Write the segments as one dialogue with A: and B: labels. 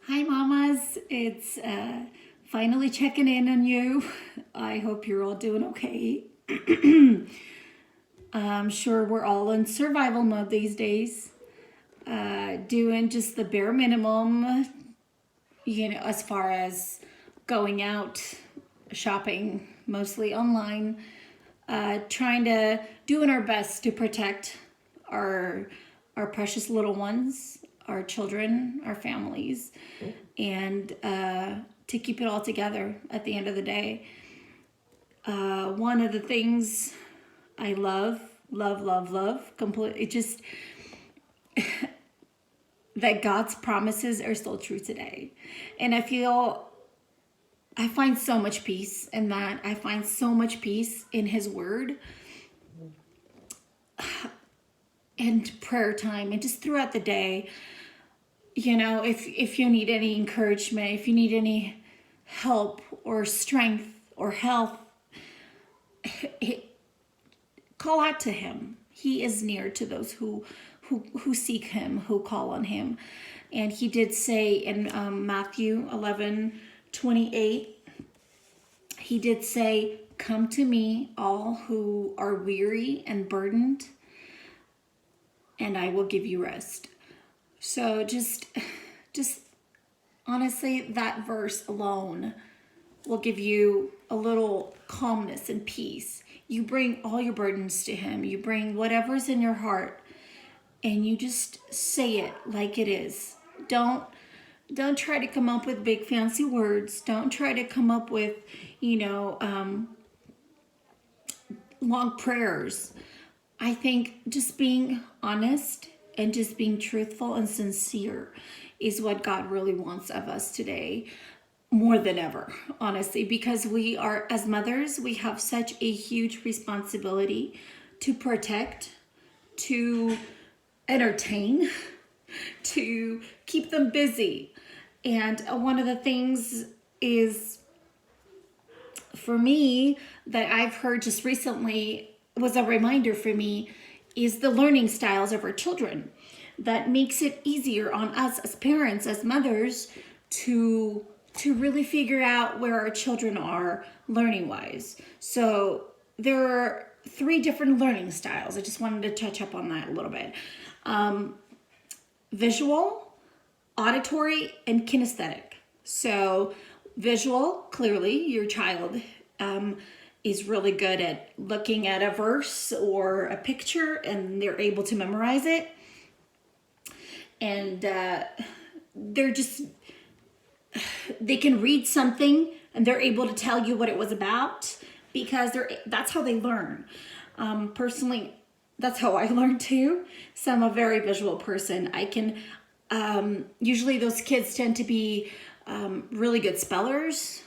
A: Hi, mamas. It's finally checking in on you. I hope you're all doing okay. I'm sure we're all in survival mode these days, doing just the bare minimum, as far as going out shopping, mostly online, trying to doing our best to protect our our precious little ones, our children, our families, and to keep it all together at the end of the day. One of the things I love, completely, just that God's promises are still true today. And I find so much peace in that. I find so much peace in His Word and prayer time and just throughout the day. If you need any encouragement, if you need any help or strength or health, call out to Him. He is near to those who seek Him, who call on Him. And He did say in Matthew 11:28, He did say, "Come to me, all who are weary and burdened, and I will give you rest." So just honestly, that verse alone will give you a little calmness and peace. You bring all your burdens to Him. You bring whatever's in your heart, and you just say it like it is. Don't try to come up with big fancy words. Don't try to come up with, long prayers. I think just being honest and just being truthful and sincere is what God really wants of us today, more than ever, honestly, because we are, as mothers, we have such a huge responsibility to protect, to entertain, to keep them busy. And one of the things is, for me, that I've heard just recently was a reminder for me, is the learning styles of our children. That makes it easier on us as parents, as mothers, to really figure out where our children are learning wise. So there are 3 different learning styles. I just wanted to touch up on that a little bit. Visual, auditory, and kinesthetic. So visual, clearly your child is really good at looking at a verse or a picture and they're able to memorize it. And they can read something and they're able to tell you what it was about because that's how they learn. Personally, that's how I learn too. So I'm a very visual person. I can, usually those kids tend to be really good spellers.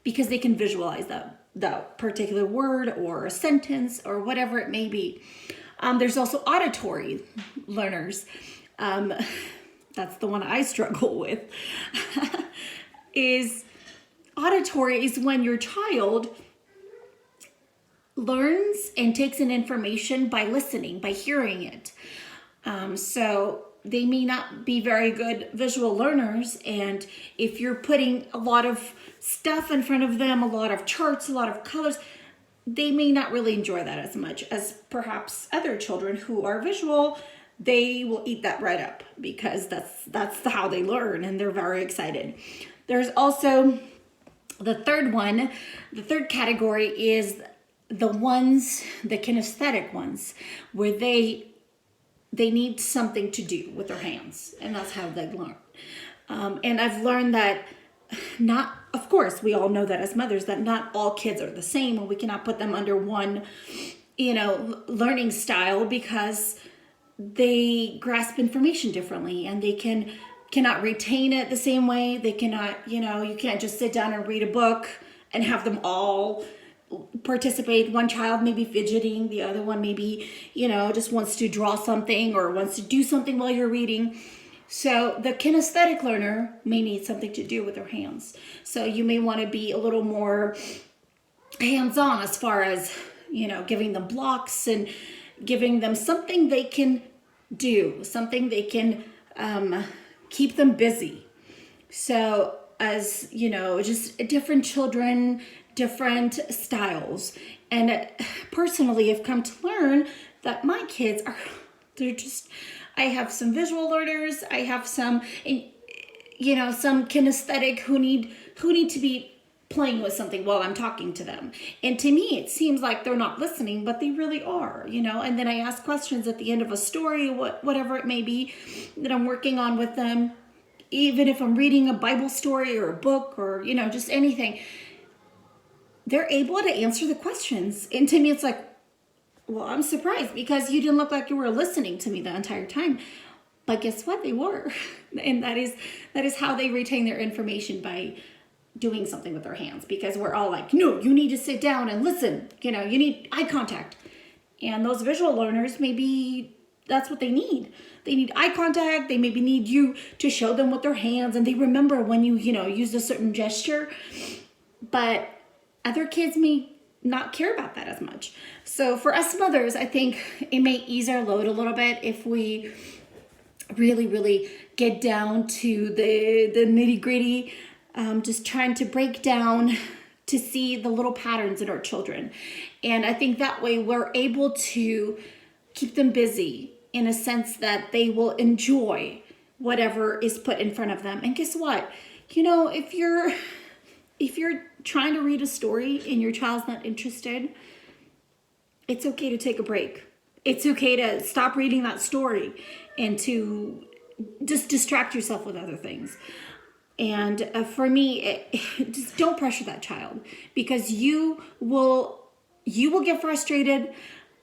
A: Because they can visualize the particular word or a sentence or whatever it may be. There's also auditory learners. That's the one I struggle with. Auditory is when your child learns and takes in information by listening, by hearing it. So they may not be very good visual learners, and if you're putting a lot of stuff in front of them, a lot of charts, a lot of colors, they may not really enjoy that as much as perhaps other children who are visual. They will eat that right up because that's how they learn, and they're very excited. There's also the third category is the kinesthetic ones, where they need something to do with their hands, and that's how they learn. And I've learned that of course, we all know that as mothers, that not all kids are the same, and we cannot put them under one, learning style, because they grasp information differently and they cannot retain it the same way. They cannot, you can't just sit down and read a book and have them all participate. One child may be fidgeting, the other one maybe, just wants to draw something or wants to do something while you're reading. So the kinesthetic learner may need something to do with their hands. So you may want to be a little more hands-on as far as, giving them blocks and giving them something they can do, something they can keep them busy. So as you know, just different children, different styles. And personally, I've come to learn that my kids are, they're just, I have some visual learners, I have some, some kinesthetic who need to be playing with something while I'm talking to them. And to me, it seems like they're not listening, but they really are, and then I ask questions at the end of a story, whatever it may be that I'm working on with them. Even if I'm reading a Bible story or a book or, just anything, they're able to answer the questions. And to me, it's like, well, I'm surprised because you didn't look like you were listening to me the entire time. But guess what? They were. And that is how they retain their information, by doing something with their hands, because we're all like, no, you need to sit down and listen. You need eye contact. And those visual learners, maybe that's what they need. They need eye contact. They maybe need you to show them with their hands, and they remember when you used a certain gesture. But other kids may not care about that as much. So for us mothers, I think it may ease our load a little bit if we really, really get down to the nitty gritty, just trying to break down to see the little patterns in our children. And I think that way we're able to keep them busy in a sense that they will enjoy whatever is put in front of them. And guess what? If you're trying to read a story and your child's not interested, it's okay to take a break. It's okay to stop reading that story and to just distract yourself with other things. And for me, just don't pressure that child, because you will get frustrated,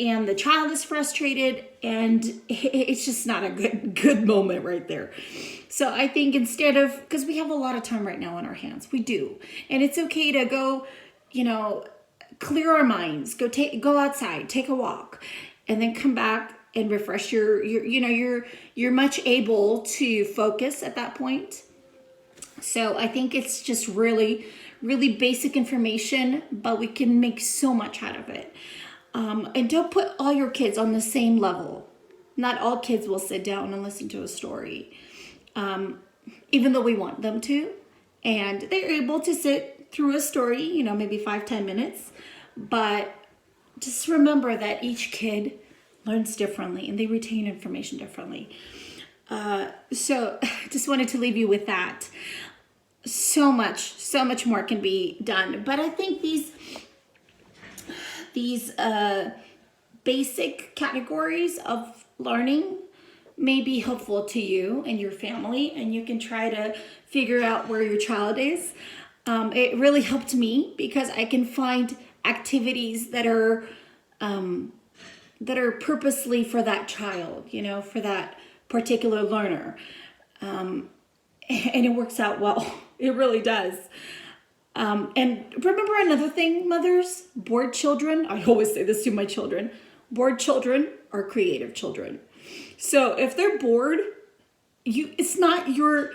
A: and the child is frustrated, and it's just not a good moment right there. So I think instead of, because we have a lot of time right now on our hands, we do, and it's okay to go, clear our minds, go outside, take a walk, and then come back and refresh you're much able to focus at that point. So I think it's just really, really basic information, but we can make so much out of it. And don't put all your kids on the same level. Not all kids will sit down and listen to a story, even though we want them to. And they're able to sit through a story, maybe 5-10 minutes. But just remember that each kid learns differently and they retain information differently. So just wanted to leave you with that. So much more can be done. But I think these basic categories of learning may be helpful to you and your family, and you can try to figure out where your child is. It really helped me because I can find activities that are purposely for that child, for that particular learner. And it works out well. It really does. And remember another thing, mothers, bored children, I always say this to my children, bored children are creative children. So if they're bored, it's not your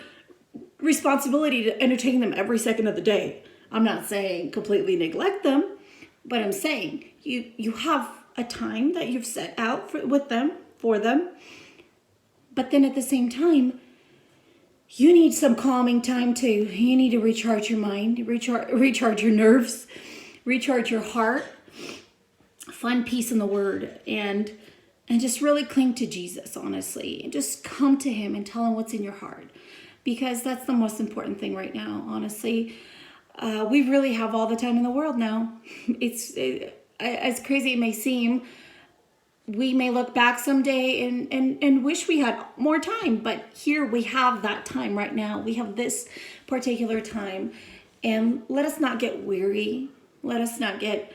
A: responsibility to entertain them every second of the day. I'm not saying completely neglect them, but I'm saying you have a time that you've set out for them. But then at the same time, you need some calming time too. You need to recharge your mind, recharge your nerves, recharge your heart, find peace in the Word, and just really cling to Jesus, honestly. And just come to Him and tell Him what's in your heart, because that's the most important thing right now, honestly. We really have all the time in the world now. As crazy it may seem, we may look back someday and wish we had more time, but here we have that time right now. We have this particular time, and let us not get weary. Let us not get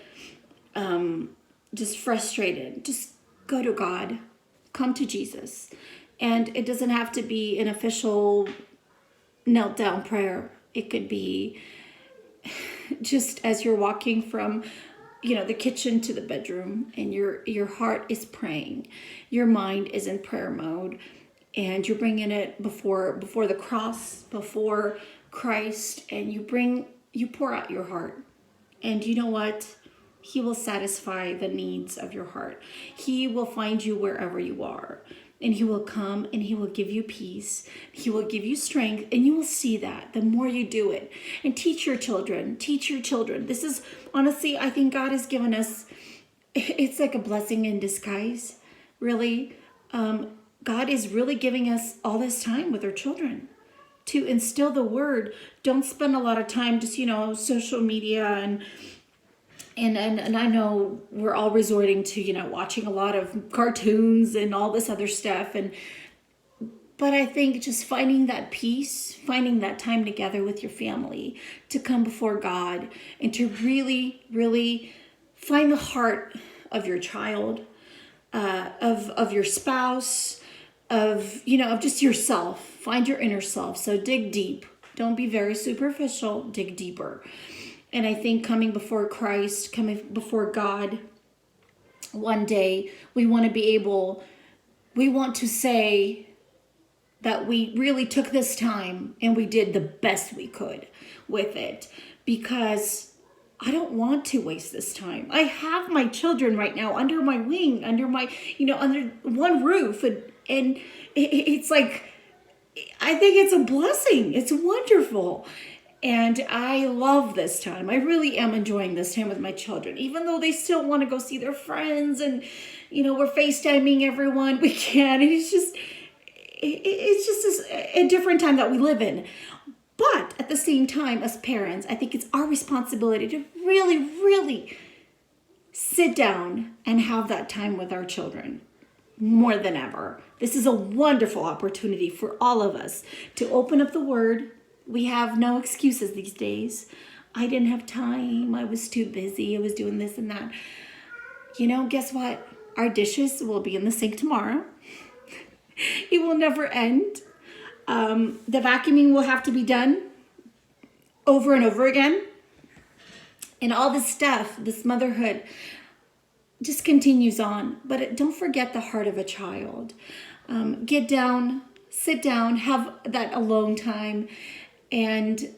A: just frustrated. Just go to God. Come to Jesus. And it doesn't have to be an official knelt down prayer. It could be just as you're walking from the kitchen to the bedroom, and your heart is praying, your mind is in prayer mode, and you're bringing it before the cross, before Christ, and you pour out your heart. And you know what? He will satisfy the needs of your heart. He will find you wherever you are. and he will come and he will give you peace. He will give you strength, and you will see that the more you do it. And teach your children. Teach your children. This is honestly, I think God has given us, it's like a blessing in disguise, really. God is really giving us all this time with our children to instill the word. Don't spend a lot of time just, social media and I know we're all resorting to, watching a lot of cartoons and all this other stuff. But I think just finding that peace, finding that time together with your family to come before God and to really, really find the heart of your child, of your spouse, of just yourself. Find your inner self. So dig deep. Don't be very superficial. Dig deeper. And I think coming before Christ, coming before God, one day we want to say that we really took this time and we did the best we could with it, because I don't want to waste this time. I have my children right now under my wing, under one roof, and it's like, I think it's a blessing. It's wonderful. And I love this time. I really am enjoying this time with my children, even though they still want to go see their friends and, we're FaceTiming everyone we can. It's just a different time that we live in. But at the same time, as parents, I think it's our responsibility to really, really sit down and have that time with our children more than ever. This is a wonderful opportunity for all of us to open up the Word. We have no excuses these days. I didn't have time. I was too busy. I was doing this and that. Guess what? Our dishes will be in the sink tomorrow. It will never end. The vacuuming will have to be done over and over again. And all this stuff, this motherhood, just continues on. But don't forget the heart of a child. Get down, sit down, have that alone time, and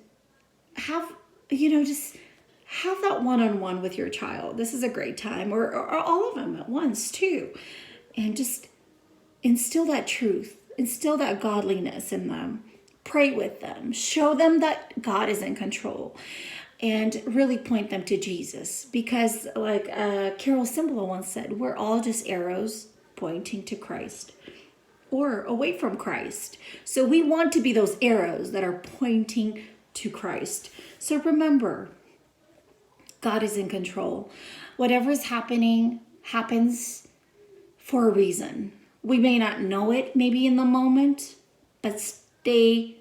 A: have, just have that one-on-one with your child. This is a great time, or all of them at once too. And just instill that truth, instill that godliness in them. Pray with them, show them that God is in control, and really point them to Jesus. Because like Carol Simba once said, we're all just arrows pointing to Christ or away from Christ. So we want to be those arrows that are pointing to Christ. So remember, God is in control. Whatever is happening happens for a reason. We may not know it maybe in the moment, but stay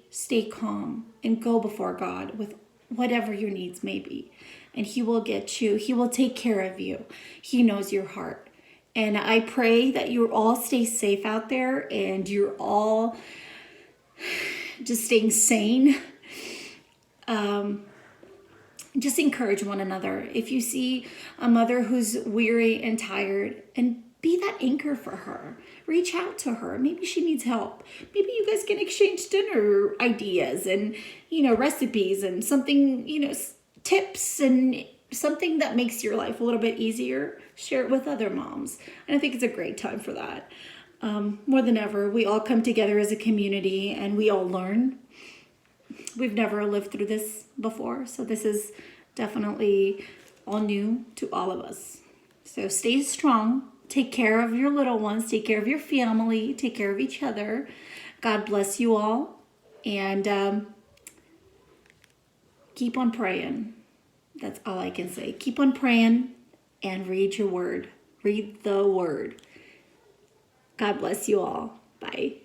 A: calm and go before God with whatever your needs may be. And He will get you. He will take care of you. He knows your heart. And I pray that you all stay safe out there and you're all just staying sane. Just encourage one another. If you see a mother who's weary and tired, and be that anchor for her. Reach out to her. Maybe she needs help. Maybe you guys can exchange dinner ideas and, recipes and something, tips and something that makes your life a little bit easier. Share it with other moms. And I think it's a great time for that. More than ever, we all come together as a community and we all learn. We've never lived through this before, so this is definitely all new to all of us. So stay strong. Take care of your little ones. Take care of your family. Take care of each other. God bless you all. And keep on praying. That's all I can say. Keep on praying and read your word. Read the word. God bless you all. Bye.